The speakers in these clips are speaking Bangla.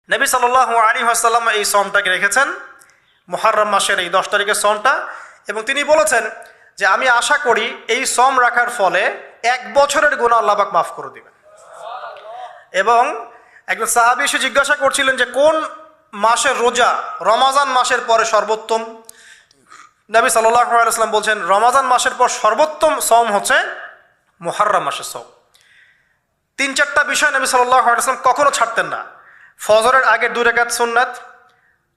নবী সাল্লাল্লাহু আলাইহি ওয়াসাল্লাম এই সওমটাকে রেখেছেন, মুহররম মাসের এই 10 তারিখের সওমটা, এবং তিনি বলেছেন যে আমি আশা করি এই সওম রাখার ফলে 1 বছরের গুনাহ আল্লাহ পাক মাফ করে দিবেন। এবং একজন সাহাবী এসে জিজ্ঞাসা করছিলেন যে কোন মাসের রোজা রমাজান মাসের পরে সর্বোত্তম। নবী সাল্লাল্লাহু আলাইহি ওয়াসাল্লাম বলছেন রমাজান মাসের পর সর্বোত্তম সওম হচ্ছে মুহররম মাসের সওম। 3-4টা বিষয় নবী সাল্লাল্লাহু আলাইহি ওয়াসাল্লাম কখনো ছাড়তেন না। ফজরের আগে 2 রাকাত সুন্নাত,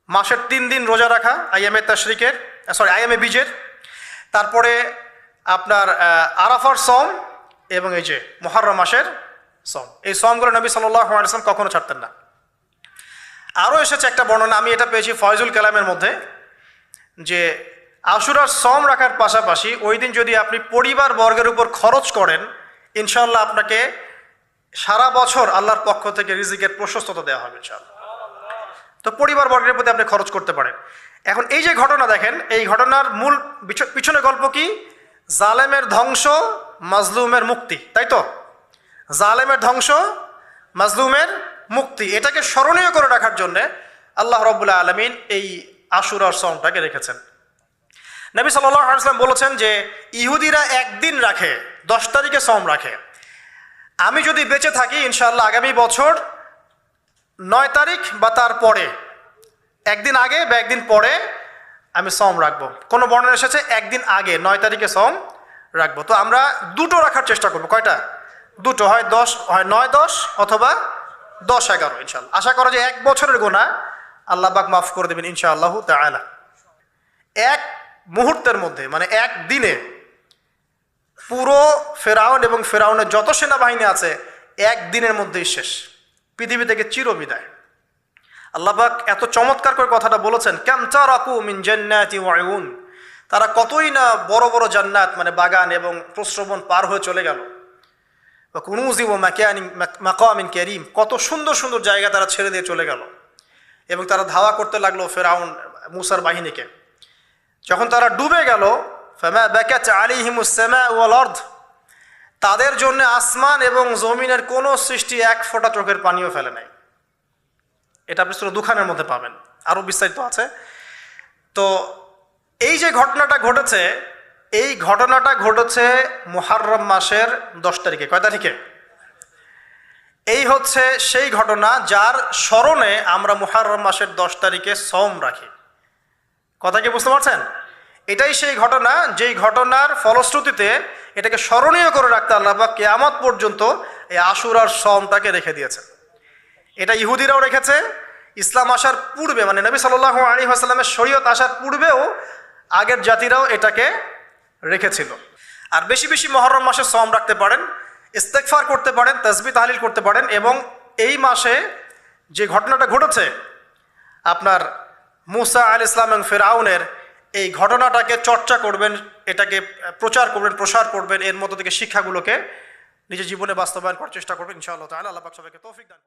মাসের 3 দিন রোজা রাখা আইয়ামে বীজের, তারপরে আপনার আরাফার সওম এবং এই যে মুহররম মাসের সওম। এই সওমগুলো নবী সাল্লাল্লাহু আলাইহি ওয়াসাল্লাম কখনো ছাড়তেন না। আরও এসেছে একটা বর্ণনা, আমি এটা পেয়েছি ফয়জুল কালামের মধ্যে, যে আশুরার সওম রাখার পাশাপাশি ওই দিন যদি আপনি পরিবার বর্গের উপর খরচ করেন, ইনশাআল্লাহ আপনাকে সারা বছর আল্লাহর পক্ষ থেকে রিজিকের প্রশস্ততা দেওয়া হবে ইনশাআল্লাহ। তো পরিবার বর্গের প্রতি আপনি খরচ করতে পারেন। এখন এই যে ঘটনা দেখেন, এই ঘটনার মূল পিছনে গল্প কি? জালেমের ধ্বংস, মাজলুমের মুক্তি, তাই তো? জালেমের ধ্বংস, মাজলুমের মুক্তি, এটাকে স্মরণীয় করে রাখার জন্য আল্লাহ রাব্বুল আলামিন এই আশুরার সওমটাকে রেখেছেন। নবী সাল্লাল্লাহু আলাইহি ওয়াসাল্লাম বলেছেন যে ইহুদিরা একদিন রাখে, 10 তারিখে সওম রাখে। আমি যদি বেঁচে থাকি ইনশাআল্লাহ আগামী বছর 9 তারিখ বা তার পরে, একদিন আগে বা একদিন পরে আমি সওম রাখবো। কোনো বর্ণনা এসেছে একদিন আগে 9 তারিখে সওম রাখবো। তো আমরা 2টো রাখার চেষ্টা করবো। কয়টা? 2টো, হয় 9-10 অথবা 10-11 ইনশাআল্লাহ। আশা করা যে 1 বছরের গুনাহ আল্লাহ পাক মাফ করে দেবেন ইনশাআল্লাহু তাআলা। এক মুহূর্তের মধ্যে, মানে এক দিনে পুরো ফেরাউন এবং ফেরাউনের যত সেনাবাহিনী আছে একদিনের মধ্যেই শেষ, পৃথিবী থেকে চিরবিদায়। আল্লাহ পাক এত চমৎকার করে কথাটা বলেছেন, কাম তারাকু মিন জান্নাতি ওয়া উয়ুন, তারা কতই না বড় বড় জান্নাত মানে বাগান এবং প্রস্রবণ পার হয়ে চলে গেল। ওয়া কুনুজি ওয়া মাকামিন কারীম, কত সুন্দর সুন্দর জায়গা তারা ছেড়ে দিয়ে চলে গেল। এবং তারা ধাওয়া করতে লাগলো ফেরাউন মুসার বাহিনীকে। যখন তারা ডুবে গেল, ফামা বাকাত আলাইহিমুস সামা ওয়াল আরদ, তাদের জন্য আসমান এবং জমিনের কোনো সৃষ্টি 1 ফোঁটা চোখের পানিও ফেলে নাই। এটা আপনি সূরা দুখানের মধ্যে পাবেন, আরও বিস্তারিত আছে। তো এই যে ঘটনাটা ঘটেছে, এই ঘটনাটা ঘটেছে মুহররম মাসের 10 তারিখে। কয় তারিখে? এই হচ্ছে সেই ঘটনা যার স্মরণে আমরা মুহররম মাসের 10 তারিখে সওম রাখি। কথা কি বুঝতে পারছেন? এটাই সেই ঘটনা, যেই ঘটনার ফলশ্রুতিতে এটাকে স্মরণীয় করে রাখতে আল্লাহ পাক কিয়ামত পর্যন্ত এই আশুরার সওমটাকে রেখে দিয়েছেন। এটা ইহুদিরাও রেখেছে, ইসলাম আসার পূর্বে, মানে নবী সাল্লাল্লাহু আলাইহি ওয়াসাল্লামের শরীয়ত আসার পূর্বেও আগের জাতিরাও এটাকে রেখেছিল। আর বেশি বেশি মুহররম মাসে সওম রাখতে পারেন, ইস্তেগফার করতে পারেন, তাসবিহ তাহলিল করতে পারেন। এবং এই মাসে যে ঘটনাটা ঘটেছে আপনার মুসা আলাইহিস সালাম এবং ফিরআউনের, এই ঘটনাটাকে চর্চা করবেন, এটাকে প্রচার করবেন, প্রসার করবেন, এর মধ্য থেকে শিক্ষাগুলোকে নিজের জীবনে বাস্তবায়ন করার চেষ্টা করবেন ইনশাআল্লাহ তাআলা। আল্লাহ পাক সবাইকে তৌফিক দান করুন।